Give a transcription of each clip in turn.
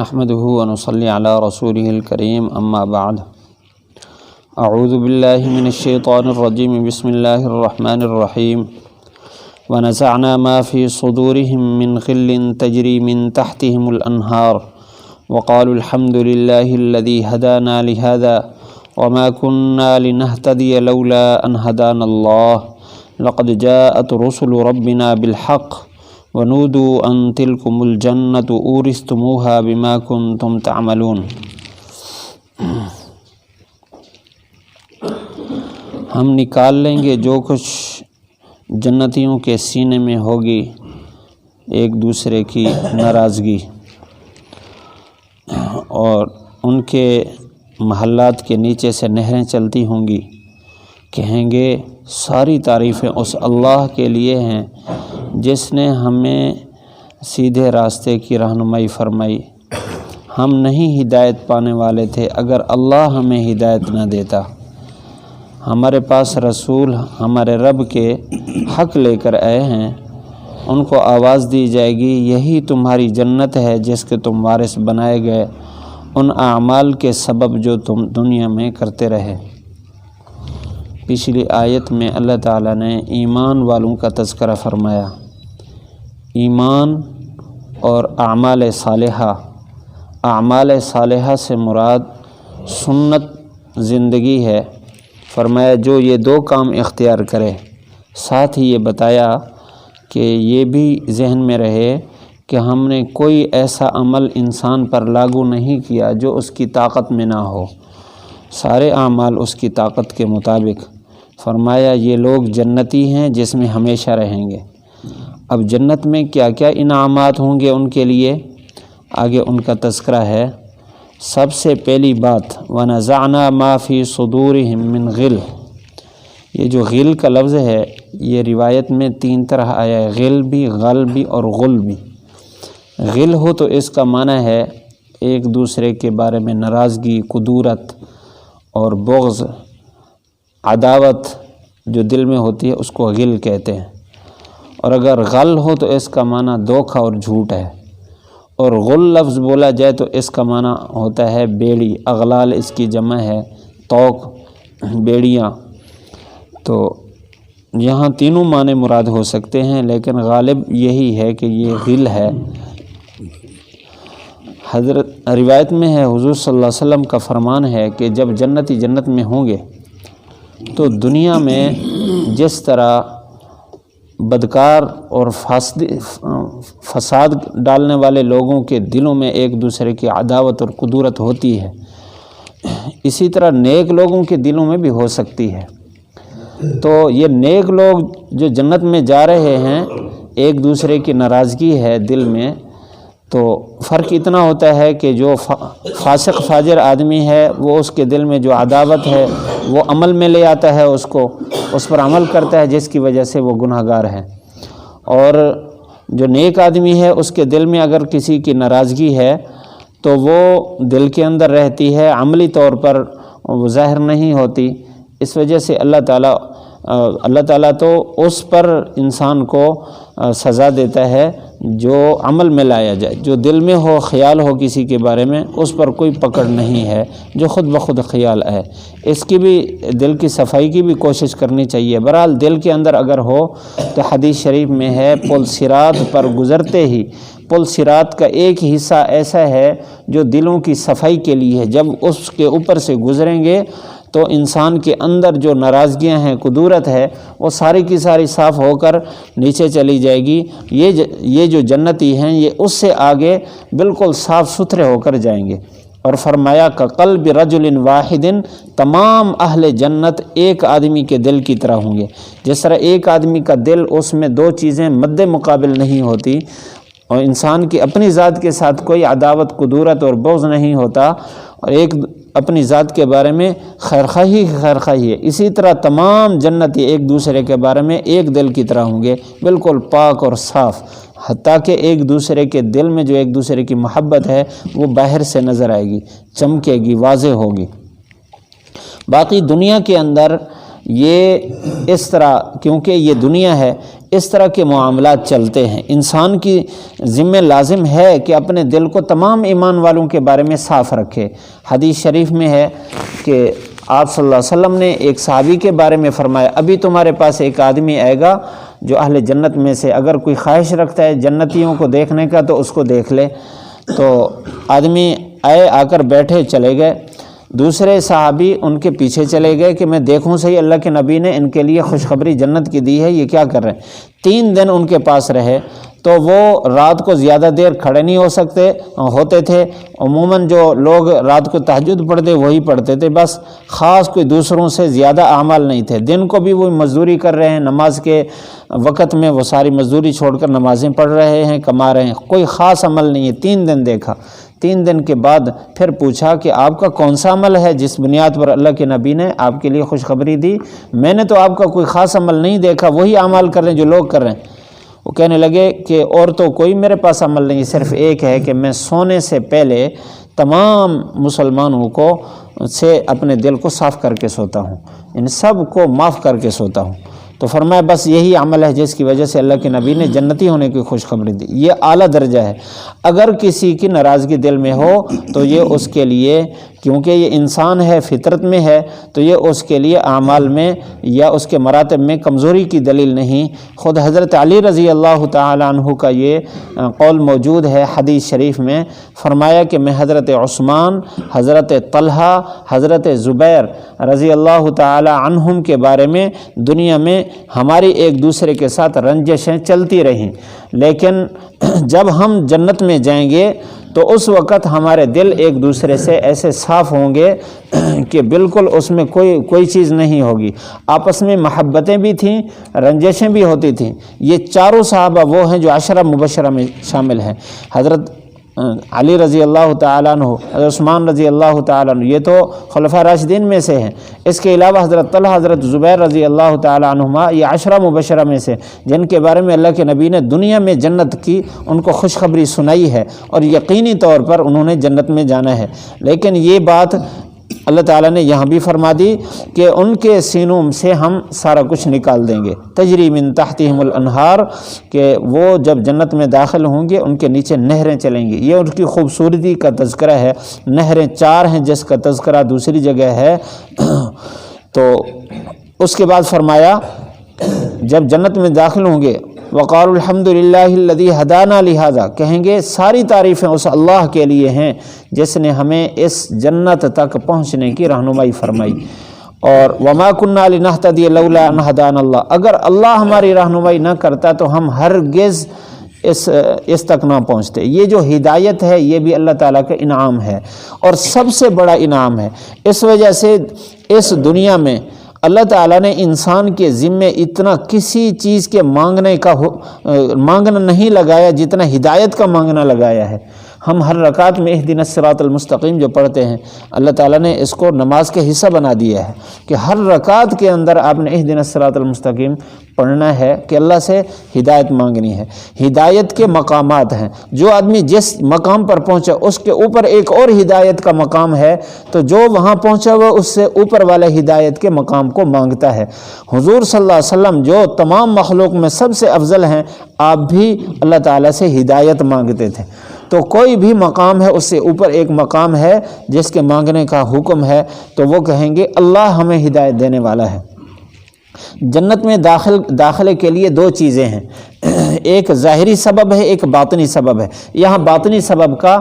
نحمده ونصلي على رسوله الكريم اما بعد اعوذ باللہ من الشیطان الرجیم بسم اللہ الرحمن الرحیم ونزعنا ما في صدورهم من غل تجري من تحتهم الانہار وقالوا الحمد لله الذي هدانا لهذا وما كنا لنهتدي لولا ان هدانا الله لقد جاءت رسل ربنا بالحق ونودوا ان تلكم الجنة اورثتموها بما كنتم تعملون۔ ہم نکال لیں گے جو کچھ جنتیوں کے سینے میں ہوگی ایک دوسرے کی ناراضگی، اور ان کے محلات کے نیچے سے نہریں چلتی ہوں گی، کہیں گے ساری تعریفیں اس اللہ کے لیے ہیں جس نے ہمیں سیدھے راستے کی رہنمائی فرمائی۔ ہم نہیں ہدایت پانے والے تھے اگر اللہ ہمیں ہدایت نہ دیتا۔ ہمارے پاس رسول ہمارے رب کے حق لے کر آئے ہیں، ان کو آواز دی جائے گی یہی تمہاری جنت ہے جس کے تم وارث بنائے گئے ان اعمال کے سبب جو تم دنیا میں کرتے رہے۔ پچھلی آیت میں اللہ تعالیٰ نے ایمان والوں کا تذکرہ فرمایا۔ ایمان اور اعمال صالحہ سے مراد سنت زندگی ہے۔ فرمایا جو یہ دو کام اختیار کرے، ساتھ ہی یہ بتایا کہ یہ بھی ذہن میں رہے کہ ہم نے کوئی ایسا عمل انسان پر لاگو نہیں کیا جو اس کی طاقت میں نہ ہو، سارے اعمال اس کی طاقت کے مطابق۔ فرمایا یہ لوگ جنتی ہیں جس میں ہمیشہ رہیں گے۔ اب جنت میں کیا کیا انعامات ہوں گے ان کے لیے، آگے ان کا تذکرہ ہے۔ سب سے پہلی بات وَنَزَعْنَا مَا فِي صُدُورِهِم مِّن غِلٍّ، یہ جو غل کا لفظ ہے یہ روایت میں تین طرح آیا ہے، غل بھی، غل بھی اور غل بھی۔ غل ہو تو اس کا معنی ہے ایک دوسرے کے بارے میں ناراضگی، کدورت اور بغض، عداوت جو دل میں ہوتی ہے اس کو غل کہتے ہیں۔ اور اگر غل ہو تو اس کا معنی دھوکہ اور جھوٹ ہے، اور غل لفظ بولا جائے تو اس کا معنی ہوتا ہے بیڑی، اغلال اس کی جمع ہے، توق، بیڑیاں۔ تو یہاں تینوں معنی مراد ہو سکتے ہیں، لیکن غالب یہی ہے کہ یہ غل ہے۔ حضرت روایت میں ہے حضور صلی اللہ علیہ وسلم کا فرمان ہے کہ جب جنتی جنت میں ہوں گے تو دنیا میں جس طرح بدکار اور فساد ڈالنے والے لوگوں کے دلوں میں ایک دوسرے کی عداوت اور کدورت ہوتی ہے، اسی طرح نیک لوگوں کے دلوں میں بھی ہو سکتی ہے۔ تو یہ نیک لوگ جو جنت میں جا رہے ہیں، ایک دوسرے کی ناراضگی ہے دل میں، تو فرق اتنا ہوتا ہے کہ جو فاسق فاجر آدمی ہے وہ اس کے دل میں جو عداوت ہے وہ عمل میں لے آتا ہے، اس پر عمل کرتا ہے جس کی وجہ سے وہ گناہ گار ہے۔ اور جو نیک آدمی ہے اس کے دل میں اگر کسی کی ناراضگی ہے تو وہ دل کے اندر رہتی ہے، عملی طور پر وہ ظاہر نہیں ہوتی۔ اس وجہ سے اللہ تعالیٰ تو اس پر انسان کو سزا دیتا ہے جو عمل میں لایا جائے، جو دل میں ہو، خیال ہو کسی کے بارے میں، اس پر کوئی پکڑ نہیں ہے، جو خود بخود خیال آئے۔ اس کی بھی دل کی صفائی کی بھی کوشش کرنی چاہیے۔ بہرحال دل کے اندر اگر ہو تو حدیث شریف میں ہے پل صراط پر گزرتے ہی پل صراط کا ایک حصہ ایسا ہے جو دلوں کی صفائی کے لیے ہے، جب اس کے اوپر سے گزریں گے تو انسان کے اندر جو ناراضگیاں ہیں، کدورت ہے، وہ ساری کی ساری صاف ہو کر نیچے چلی جائے گی۔ یہ جو جنتی ہیں یہ اس سے آگے بالکل صاف ستھرے ہو کر جائیں گے۔ اور فرمایا کقلب رجل واحد، تمام اہل جنت ایک آدمی کے دل کی طرح ہوں گے۔ جس طرح ایک آدمی کا دل، اس میں دو چیزیں مد مقابل نہیں ہوتی، اور انسان کی اپنی ذات کے ساتھ کوئی عداوت، کدورت اور بغض نہیں ہوتا، اور ایک اپنی ذات کے بارے میں خیرخواہی ہے، اسی طرح تمام جنتی ایک دوسرے کے بارے میں ایک دل کی طرح ہوں گے، بالکل پاک اور صاف، حتیٰ کہ ایک دوسرے کے دل میں جو ایک دوسرے کی محبت ہے وہ باہر سے نظر آئے گی، چمکے گی، واضح ہوگی۔ باقی دنیا کے اندر یہ اس طرح، کیونکہ یہ دنیا ہے، اس طرح کے معاملات چلتے ہیں۔ انسان کی ذمہ لازم ہے کہ اپنے دل کو تمام ایمان والوں کے بارے میں صاف رکھے۔ حدیث شریف میں ہے کہ آپ صلی اللہ علیہ وسلم نے ایک صحابی کے بارے میں فرمایا، ابھی تمہارے پاس ایک آدمی آئے گا جو اہل جنت میں سے، اگر کوئی خواہش رکھتا ہے جنتیوں کو دیکھنے کا تو اس کو دیکھ لے۔ تو آدمی آئے، آ کر بیٹھے، چلے گئے۔ دوسرے صحابی ان کے پیچھے چلے گئے کہ میں دیکھوں صحیح، اللہ کے نبی نے ان کے لیے خوشخبری جنت کی دی ہے، یہ کیا کر رہے ہیں۔ 3 دن ان کے پاس رہے تو وہ رات کو زیادہ دیر کھڑے نہیں ہوتے تھے۔ عموماً جو لوگ رات کو تہجد پڑھتے وہی پڑھتے تھے، بس خاص کوئی دوسروں سے زیادہ اعمال نہیں تھے۔ دن کو بھی وہ مزدوری کر رہے ہیں، نماز کے وقت میں وہ ساری مزدوری چھوڑ کر نمازیں پڑھ رہے ہیں، کما رہے ہیں، کوئی خاص عمل نہیں ہے۔ 3 دن دیکھا، 3 دن کے بعد پھر پوچھا کہ آپ کا کون سا عمل ہے جس بنیاد پر اللہ کے نبی نے آپ کے لیے خوشخبری دی؟ میں نے تو آپ کا کوئی خاص عمل نہیں دیکھا، وہی اعمال کر رہے ہیں جو لوگ کر رہے ہیں۔ وہ کہنے لگے کہ اور تو کوئی میرے پاس عمل نہیں، صرف ایک ہے کہ میں سونے سے پہلے تمام مسلمانوں کو سے اپنے دل کو صاف کر کے سوتا ہوں، ان سب کو معاف کر کے سوتا ہوں۔ تو فرمایا بس یہی عمل ہے جس کی وجہ سے اللہ کے نبی نے جنتی ہونے کی خوشخبری دی۔ یہ اعلیٰ درجہ ہے۔ اگر کسی کی ناراضگی دل میں ہو تو یہ اس کے لیے، کیونکہ یہ انسان ہے، فطرت میں ہے، تو یہ اس کے لیے اعمال میں یا اس کے مراتب میں کمزوری کی دلیل نہیں۔ خود حضرت علی رضی اللہ تعالی عنہ کا یہ قول موجود ہے حدیث شریف میں، فرمایا کہ میں حضرت عثمان، حضرت طلحہ، حضرت زبیر رضی اللہ تعالی عنہم کے بارے میں دنیا میں ہماری ایک دوسرے کے ساتھ رنجشیں چلتی رہیں، لیکن جب ہم جنت میں جائیں گے تو اس وقت ہمارے دل ایک دوسرے سے ایسے صاف ہوں گے کہ بالکل اس میں کوئی چیز نہیں ہوگی۔ آپس میں محبتیں بھی تھیں، رنجشیں بھی ہوتی تھیں۔ یہ چاروں صحابہ وہ ہیں جو 10 مبشرہ میں شامل ہیں۔ حضرت علی رضی اللہ تعالیٰ عنہ، حضرت عثمان رضی اللہ تعالیٰ عنہ، یہ تو خلفاء راشدین میں سے ہیں۔ اس کے علاوہ حضرت طلحہ، حضرت زبیر رضی اللہ تعالیٰ عنہما، یہ 10 مبشرہ میں سے جن کے بارے میں اللہ کے نبی نے دنیا میں جنت کی ان کو خوشخبری سنائی ہے، اور یقینی طور پر انہوں نے جنت میں جانا ہے۔ لیکن یہ بات اللہ تعالیٰ نے یہاں بھی فرما دی کہ ان کے سینوں سے ہم سارا کچھ نکال دیں گے، تجری من تحتہم الانہار، کہ وہ جب جنت میں داخل ہوں گے ان کے نیچے نہریں چلیں گی۔ یہ ان کی خوبصورتی کا تذکرہ ہے۔ نہریں 4 ہیں جس کا تذکرہ دوسری جگہ ہے۔ تو اس کے بعد فرمایا جب جنت میں داخل ہوں گے، وقالوا الحمد للہ الذی ہدانا لہذا، کہیں گے ساری تعریفیں اس اللہ کے لیے ہیں جس نے ہمیں اس جنت تک پہنچنے کی رہنمائی فرمائی۔ اور وما كنا لنهتدي لولا ان هدانا اللہ، اگر اللہ ہماری رہنمائی نہ کرتا تو ہم ہرگز اس تک نہ پہنچتے۔ یہ جو ہدایت ہے یہ بھی اللہ تعالیٰ کا انعام ہے، اور سب سے بڑا انعام ہے۔ اس وجہ سے اس دنیا میں اللہ تعالیٰ نے انسان کے ذمے اتنا کسی چیز کے مانگنا نہیں لگایا جتنا ہدایت کا مانگنا لگایا ہے۔ ہم ہر رکعت میں اہدنا الصراط المستقیم جو پڑھتے ہیں، اللہ تعالیٰ نے اس کو نماز کا حصہ بنا دیا ہے کہ ہر رکعت کے اندر آپ نے اہدنا الصراط المستقیم پڑھنا ہے کہ اللہ سے ہدایت مانگنی ہے۔ ہدایت کے مقامات ہیں، جو آدمی جس مقام پر پہنچا اس کے اوپر ایک اور ہدایت کا مقام ہے، تو جو وہاں پہنچا ہوا اس سے اوپر والے ہدایت کے مقام کو مانگتا ہے۔ حضور صلی اللہ علیہ وسلم جو تمام مخلوق میں سب سے افضل ہیں، آپ بھی اللہ تعالیٰ سے ہدایت مانگتے تھے۔ تو کوئی بھی مقام ہے اس سے اوپر ایک مقام ہے جس کے مانگنے کا حکم ہے، تو وہ کہیں گے اللہ ہمیں ہدایت دینے والا ہے۔ جنت میں داخلے کے لیے 2 چیزیں ہیں، ایک ظاہری سبب ہے، ایک باطنی سبب ہے۔ یہاں باطنی سبب کا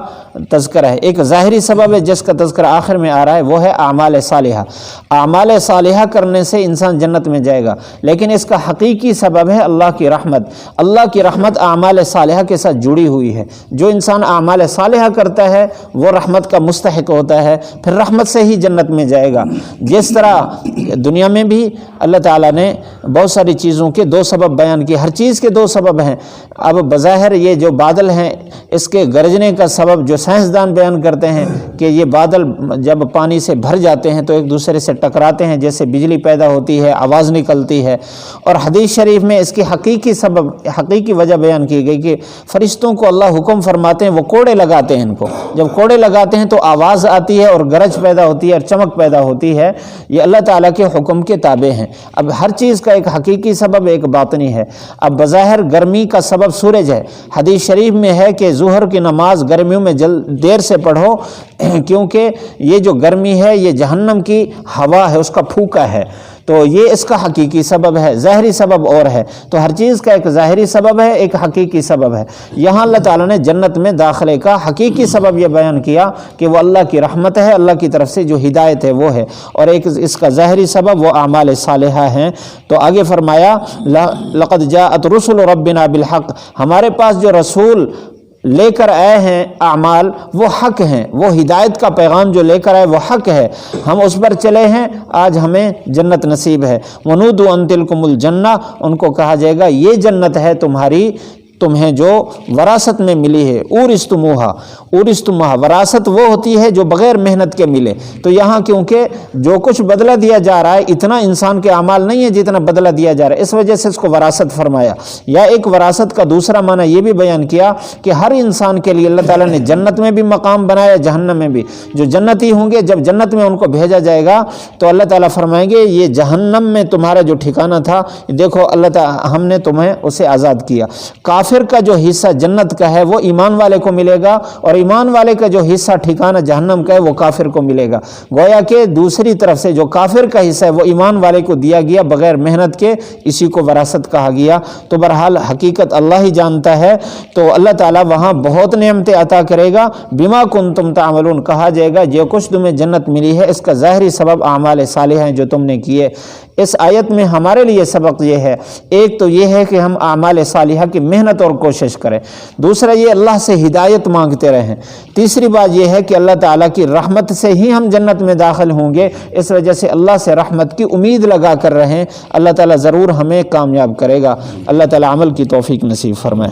تذکرہ ہے، ایک ظاہری سبب ہے جس کا تذکرہ آخر میں آ رہا ہے، وہ ہے اعمال صالحہ۔ اعمال صالحہ کرنے سے انسان جنت میں جائے گا، لیکن اس کا حقیقی سبب ہے اللہ کی رحمت۔ اللہ کی رحمت اعمال صالحہ کے ساتھ جڑی ہوئی ہے۔ جو انسان اعمال صالحہ کرتا ہے وہ رحمت کا مستحق ہوتا ہے، پھر رحمت سے ہی جنت میں جائے گا۔ جس طرح دنیا میں بھی اللہ تعالیٰ نے بہت ساری چیزوں کے 2 سبب بیان کیے، ہر چیز کے 2 سبب ہیں۔ اب بظاہر یہ جو بادل ہیں اس کے گرجنے کا سبب جو سائنسدان بیان کرتے ہیں کہ یہ بادل جب پانی سے بھر جاتے ہیں تو ایک دوسرے سے ٹکراتے ہیں، جیسے بجلی پیدا ہوتی ہے، آواز نکلتی ہے۔ اور حدیث شریف میں اس کی حقیقی وجہ بیان کی گئی کہ فرشتوں کو اللہ حکم فرماتے ہیں، وہ کوڑے لگاتے ہیں ان کو، جب کوڑے لگاتے ہیں تو آواز آتی ہے اور گرج پیدا ہوتی ہے اور چمک پیدا ہوتی ہے۔ یہ اللہ تعالیٰ کے حکم کے تابع ہیں۔ اب ہر چیز کا ایک حقیقی سبب ایک باطنی ہے۔ اب بظاہر گرمی کا سبب سورج ہے۔ حدیث شریف میں ہے کہ ظہر کی نماز گرمیوں میں دیر سے پڑھو کیونکہ یہ جو گرمی ہے یہ جہنم کی ہوا ہے، اس کا پھونکا ہے، تو یہ اس کا حقیقی سبب ہے۔ ظاہری سبب اور ہے، تو ہر چیز کا ایک ظاہری سبب ہے، ایک حقیقی سبب ہے۔ یہاں اللہ تعالیٰ نے جنت میں داخلے کا حقیقی سبب یہ بیان کیا کہ وہ اللہ کی رحمت ہے، اللہ کی طرف سے جو ہدایت ہے وہ ہے، اور ایک اس کا ظاہری سبب وہ اعمال صالحہ ہیں۔ تو آگے فرمایا لقد جاءت رسل ربنا بالحق، ہمارے پاس جو رسول لے کر آئے ہیں اعمال وہ حق ہیں، وہ ہدایت کا پیغام جو لے کر آئے وہ حق ہے، ہم اس پر چلے ہیں، آج ہمیں جنت نصیب ہے۔ وَنُودُوا أَن تِلْكُمُ الْجَنَّةُ، ان کو کہا جائے گا یہ جنت ہے تمہیں جو وراثت میں ملی ہے۔ اورثتموہا، وراثت وہ ہوتی ہے جو بغیر محنت کے ملے۔ تو یہاں کیونکہ جو کچھ بدلہ دیا جا رہا ہے اتنا انسان کے اعمال نہیں ہے جتنا بدلہ دیا جا رہا ہے، اس وجہ سے اس کو وراثت فرمایا۔ یا ایک وراثت کا دوسرا معنی یہ بھی بیان کیا کہ ہر انسان کے لیے اللہ تعالیٰ نے جنت میں بھی مقام بنایا، جہنم میں بھی۔ جو جنتی ہوں گے جب جنت میں ان کو بھیجا جائے گا تو اللہ تعالیٰ فرمائیں گے یہ جہنم میں تمہارا جو ٹھکانہ تھا دیکھو اللہ تعالیٰ ہم نے تمہیں اسے آزاد کیا۔ کافر کا جو حصہ جنت کا ہے وہ ایمان والے کو ملے گا، اور ایمان والے کا جو حصہ ٹھکانہ جہنم کا ہے وہ کافر کو ملے گا۔ گویا کہ دوسری طرف سے جو کافر کا حصہ ہے وہ ایمان والے کو دیا گیا بغیر محنت کے، اسی کو وراثت کہا گیا۔ تو بہرحال حقیقت اللہ ہی جانتا ہے، تو اللہ تعالیٰ وہاں بہت نعمتیں عطا کرے گا۔ بما کنتم تعملون، کہا جائے گا جو کچھ تمہیں جنت ملی ہے اس کا ظاہری سبب اعمال صالحہ ہیں جو تم نے کیے۔ اس آیت میں ہمارے لیے سبق یہ ہے، ایک تو یہ ہے کہ ہم اعمال صالحہ کی محنت اور کوشش کریں، دوسرا یہ اللہ سے ہدایت مانگتے رہیں، تیسری بات یہ ہے کہ اللہ تعالیٰ کی رحمت سے ہی ہم جنت میں داخل ہوں گے، اس وجہ سے اللہ سے رحمت کی امید لگا کر رہیں۔ اللہ تعالیٰ ضرور ہمیں کامیاب کرے گا۔ اللہ تعالیٰ عمل کی توفیق نصیب فرمائے۔